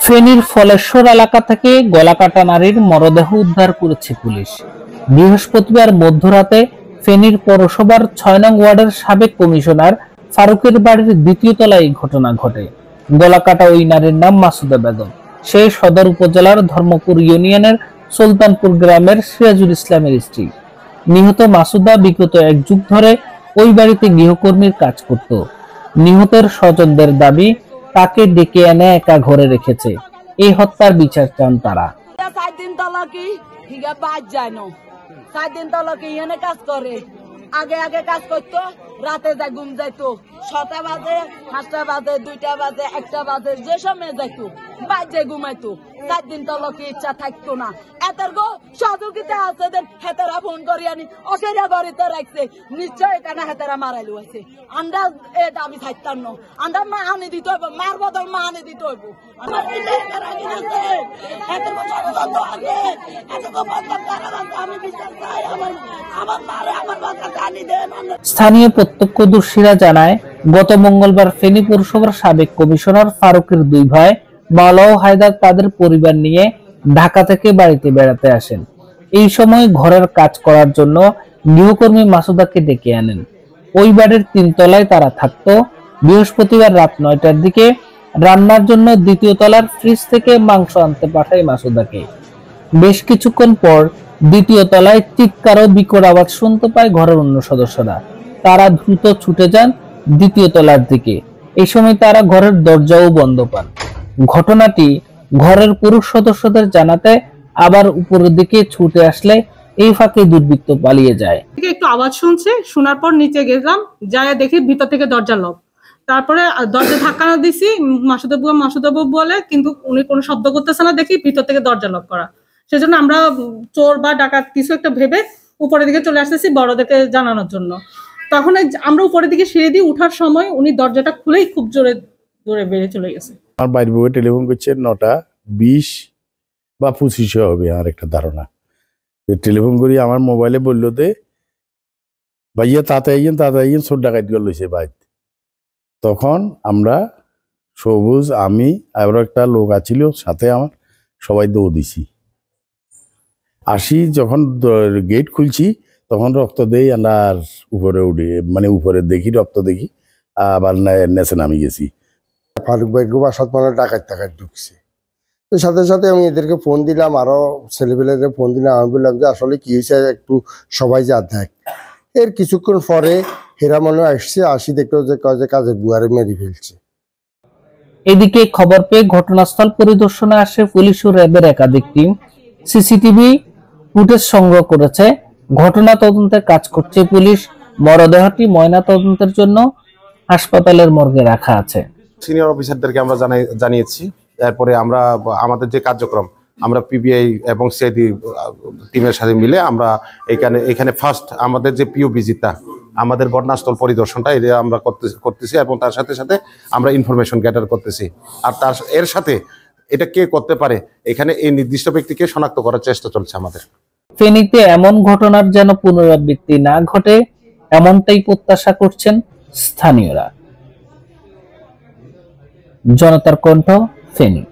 ফেনীর ফলেশ্বর এলাকা থেকে গলাকাটা নারীর মরদেহ উদ্ধার করেছে পুলিশ। বৃহস্পতিবার মধ্যরাতে ফেনীর পৌরসভার ৬ নং ওয়ার্ডের সাবেক কমিশনার ফারুকের বাড়ির দ্বিতীয় তলায় এই ঘটনা ঘটে। গলাকাটা ওই নারীর নাম মাসুদা বেগম। সে সদর উপজেলার ধর্মপুর ইউনিয়নের সুলতানপুর গ্রামের সিরাজুল ইসলামের স্ত্রী। নিহত মাসুদা বিগত ১ যুগ ধরে ওই বাড়িতে গৃহকর্মীর কাজ করত। নিহতের স্বজনদের দাবি, তাকে ডেকে এনে একা ঘরে রেখেছে। এই হত্যার বিচার চান তারা। আগে আগে কাজ করতো, রাতে যা ঘুম যাইতো, ৬টা বাজে, ৭টা বাজে, ২টা বাজে, ১টা বাজে, যে সময় যাইতো বাজে ঘুমাইতো। ৪ দিন তলকে ইচ্ছা থাকতো না। এটার গো সহযোগিতা আছে দেন, হেতারা ফোন করি আনি অসেরা বাড়িতে রাখছে, নিশ্চয় এখানে হেতারা মারাইলো আছে। আমরা এ দাবি থাকতাম না, আমরা মা আনি দিতে হইব, মার বদল মা আনি দিতে হইব। স্থানীয় প্রত্যক্ষদর্শীরা জানায়, গত মঙ্গলবার ফেনী পৌরসভার সাবেক কমিশনার ফারুকের ২ ভাই মাওলা ও হায়দার তাদের পরিবার নিয়ে ঢাকা থেকে বাড়িতে বেড়াতে আসেন। এই সময় ঘরের কাজ করার জন্য গৃহকর্মী মাসুদাকে ডেকে আনেন। ওই বাড়ির ৩ তলায় তারা থাকতো। বৃহস্পতিবার রাত ৯টার দিকে রান্নার জন্য ২য় তলার ফ্রিজ থেকে মাংস আনতে পাঠায় মাসুদাকে। বেশ কিছুক্ষণ পর ২য় তলায় চিৎকার ও বিকট আওয়াজ শুনতে পায় ঘরের অন্য সদস্যরা। তারা দ্রুত ছুটে যান ২য় তলার দিকে। এই সময় তারা ঘরের দরজাও বন্ধ পান। ঘটনাটি ঘরের পুরুষ সদস্যদের জানাতে আবার উপরের দিকে ছুটে আসলে এই ফাঁকে দুর্বৃত্ত পালিয়ে যায়। একটু আওয়াজ শুনছে, শোনার পর নিচে গেলাম, যায় দেখি ভিতর থেকে দরজা লক। তারপরে দরজা ধাক্কানো দিছি, মাসুদা বউ বলে, কিন্তু উনি কোনো শব্দ করতেছে না, দেখি ভিতর থেকে দরজা লক করা। সেজন্য আমরা চোর বা ডাকাত কিছু একটা ভেবে উপরের দিকে চলে আসতেছি বড়দেরকে জানানোর জন্য। তখন আমরা উপরের দিকে সিঁড়ি দিয়ে উঠার সময় উনি দরজাটা খুলেই খুব জোরে জোরে বেরিয়ে চলে গেছে। আমার বাড়ির বউয়ে টেলিফোন করছে ৯:২০ বা ২৫ হবে আমার একটা ধারণা। টেলিফোন করি আমার মোবাইলে বললো যে ভাইয়া তাড়াতাড়ি চোর ডাকাত লইছে বাইক। তখন আমরা সবুজ, আমি আরো একটা লোক আছিল সাথে, আমার সবাই দৌড় দিছি। আসি যখন গেট খুলছি তখন রক্ত দেই, আর উপরে উঠে মানে উপরে দেখি রক্ত দেখি, আবার নেচে নামি গেছি। ফারুক ভাই বাসাত মানে ডাকাত ঢুকছে। তো সাথে সাথে আমি এদেরকে ফোন দিলাম, আরো ছেলেপেলেদের ফোন দিলাম। আমি বললাম যে আসলে কি হয়েছে, একটু সবাই যা দেখ। এর কিছুক্ষণ পরে হেরা মনে আসছে, আসি দেখলো যে কাজের বুয়ারে মেরে ফেলছে। এদিকে খবর পেয়ে ঘটনাস্থল পরিদর্শনে আসে পুলিশ ও র্যাবের একাধিক টিম। সিসিটিভি ফুটেজ সংগ্রহ করেছে। ঘটনা তদন্তে কাজ করছে পুলিশ। মরদেহটি ময়না তদন্তের জন্য হাসপাতালের মর্গে রাখা আছে। সিনিয়র অফিসারদেরকে আমরা জানিয়েছি। এরপরে আমরা আমাদের যে কার্যক্রম, আমরা পিবিআই এবং সিআইডি টিমের সাথে মিলে আমরা এখানে ফার্স্ট আমাদের যে পিও ভিজিটটা, আমাদের ঘটনাস্থল পরিদর্শনটা এটা আমরা করতেছি এবং তার সাথে সাথে আমরা ইনফরমেশন গ্যাদার করতেছি। আর এর সাথে এটা কে করতে পারে, এখানে এই নির্দিষ্ট ব্যক্তিকে শনাক্ত করার চেষ্টা চলছে আমাদের। ফেনীতে এমন ঘটনার যেন পুনরাবৃত্তি না ঘটে, এমনটাই প্রত্যাশা করছেন স্থানীয়রা। জনতার কণ্ঠ, ফেনী।